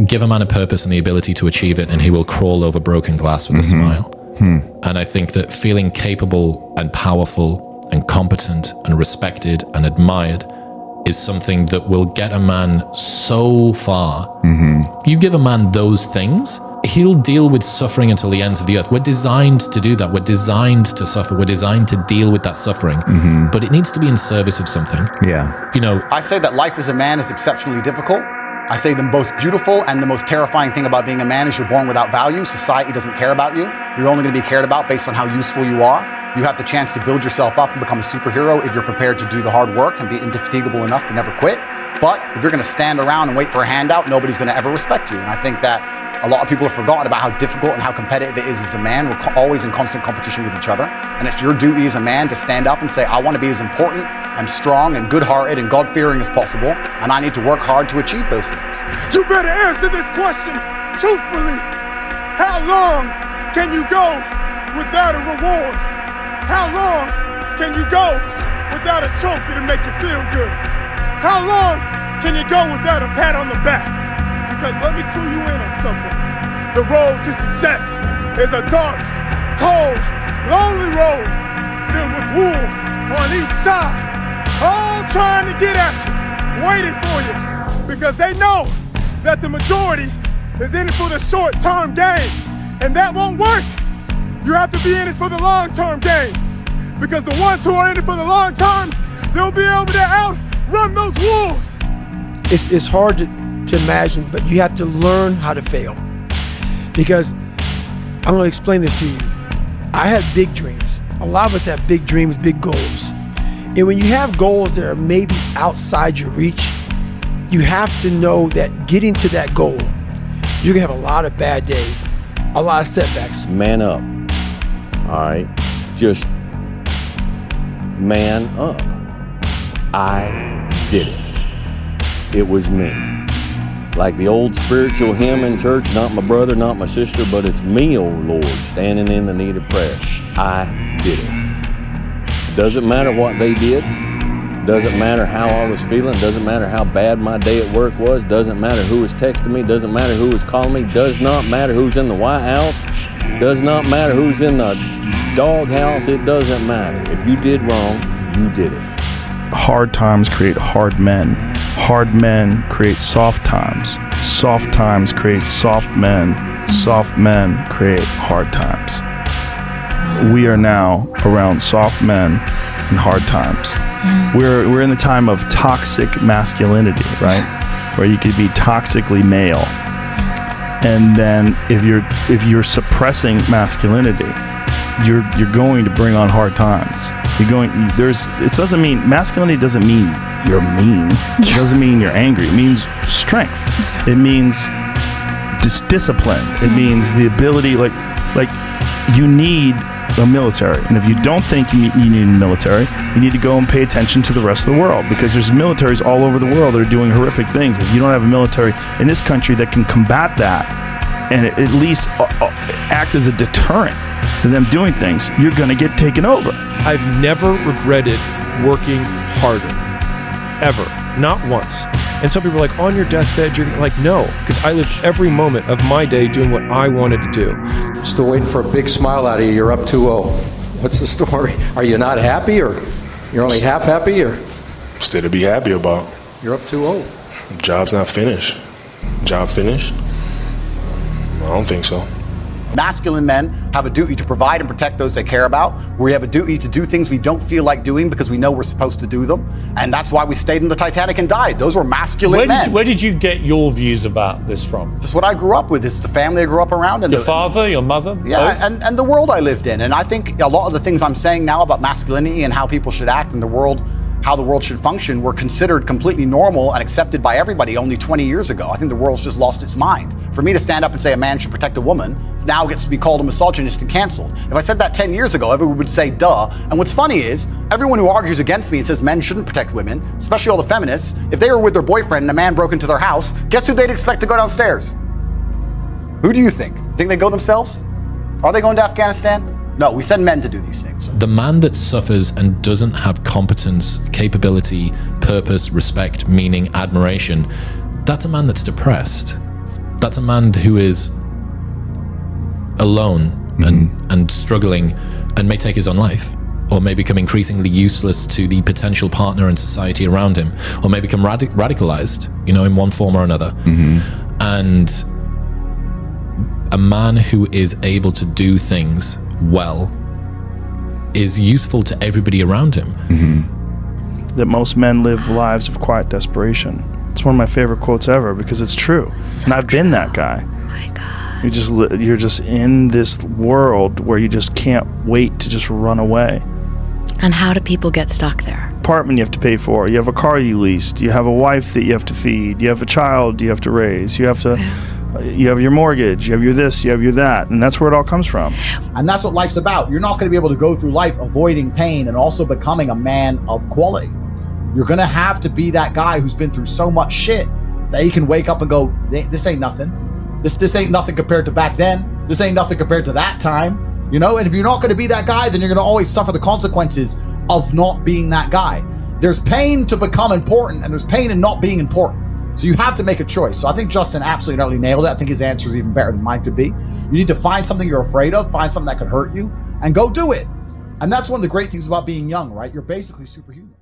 give a man a purpose and the ability to achieve it, and he will crawl over broken glass with a smile. And I think that feeling capable and powerful and competent and respected and admired is something that will get a man so far. You give a man those things, he'll deal with suffering until the ends of the earth. We're designed to do that. We're designed to suffer. We're designed to deal with that suffering. But it needs to be in service of something. Yeah. You know, I say that life as a man is exceptionally difficult. I say the most beautiful and the most terrifying thing about being a man is you're born without value. Society doesn't care about you. You're only going to be cared about based on how useful you are. You have the chance to build yourself up and become a superhero if you're prepared to do the hard work and be indefatigable enough to never quit. But if you're going to stand around and wait for a handout, nobody's going to ever respect you. And I think that a lot of people have forgotten about how difficult and how competitive it is as a man. We're always in constant competition with each other. And it's your duty as a man to stand up and say, I want to be as important and strong and good-hearted and God-fearing as possible, and I need to work hard to achieve those things. You better answer this question truthfully. How long can you go without a reward? How long can you go without a trophy to make you feel good? How long can you go without a pat on the back? Because let me clue you in on something. The road to success is a dark, cold, lonely road filled with wolves on each side, all trying to get at you, waiting for you, because they know that the majority is in it for the short-term gain, and that won't work. You have to be in it for the long-term gain, because the ones who are in it for the long term, they'll be able to outrun those wolves. It's hard to imagine, but you have to learn how to fail. Because I'm going to explain this to you. I had big dreams. A lot of us have big dreams, big goals. And when you have goals that are maybe outside your reach, you have to know that getting to that goal, you're going to have a lot of bad days, a lot of setbacks. Man up. All right. Just man up. I did it. It was me. Like the old spiritual hymn in church, not my brother, not my sister, but it's me, oh Lord, standing in the need of prayer. I did it. Doesn't matter what they did. Doesn't matter how I was feeling. Doesn't matter how bad my day at work was. Doesn't matter who was texting me. Doesn't matter who was calling me. Does not matter who's in the White House. Does not matter who's in the doghouse. It doesn't matter. If you did wrong, you did it. Hard times create hard men. Hard men create soft times. Soft times create soft men. Soft men create hard times. We are now around soft men and hard times. We're in the time of toxic masculinity, right? Where you could be toxically male. And then if you're suppressing masculinity, you're going to bring on hard times. It doesn't mean, masculinity doesn't mean you're mean. It doesn't mean you're angry. It means strength. It means discipline. It means the ability, like you need a military. And if you don't think you need a military, you need to go and pay attention to the rest of the world, because there's militaries all over the world that are doing horrific things. If you don't have a military in this country that can combat that and at least act as a deterrent to them doing things, you're going to get taken over. I've never regretted working harder, ever, not once. And some people are like, on your deathbed, you're like, no, because I lived every moment of my day doing what I wanted to do. Still waiting for a big smile out of you. You're up 2-0. What's the story? Are you not happy, or you're only half happy, or? Still to be happy about. You're up 2-0. Job's not finished. Job finished? I don't think so. Masculine men have a duty to provide and protect those they care about. We have a duty to do things we don't feel like doing because we know we're supposed to do them. And that's why we stayed in the Titanic and died. Those were masculine men. Where did you get your views about this from? Just what I grew up with. This is the family I grew up around. And your father, your mother? Yeah, both? and the world I lived in. And I think a lot of the things I'm saying now about masculinity and how people should act in the world, how the world should function, were considered completely normal and accepted by everybody only 20 years ago. I think the world's just lost its mind. For me to stand up and say a man should protect a woman now gets to be called a misogynist and canceled. If I said that 10 years ago, everyone would say, duh. And what's funny is, everyone who argues against me and says men shouldn't protect women, especially all the feminists, if they were with their boyfriend and a man broke into their house, guess who they'd expect to go downstairs? Who do you think? Think they go themselves? Are they going to Afghanistan? No, we send men to do these things. The man that suffers and doesn't have competence, capability, purpose, respect, meaning, admiration, that's a man that's depressed. That's a man who is alone and struggling and may take his own life, or may become increasingly useless to the potential partner and society around him, or may become radicalized, in one form or another. And a man who is able to do things well is useful to everybody around him. That most men live lives of quiet desperation. It's one of my favorite quotes ever, because it's true. And I've been that guy. Oh my God. You're just in this world where you just can't wait to just run away. And how do people get stuck there? Apartment you have to pay for. You have a car you leased. You have a wife that you have to feed. You have a child you have to raise. You have your mortgage. You have your this. You have your that. And that's where it all comes from. And that's what life's about. You're not going to be able to go through life avoiding pain and also becoming a man of quality. You're going to have to be that guy who's been through so much shit that he can wake up and go, this ain't nothing. This ain't nothing compared to back then. This ain't nothing compared to that time. And if you're not going to be that guy, then you're going to always suffer the consequences of not being that guy. There's pain to become important, and there's pain in not being important. So you have to make a choice. So I think Justin absolutely utterly nailed it. I think his answer is even better than mine could be. You need to find something you're afraid of, find something that could hurt you, and go do it. And that's one of the great things about being young, right? You're basically superhuman.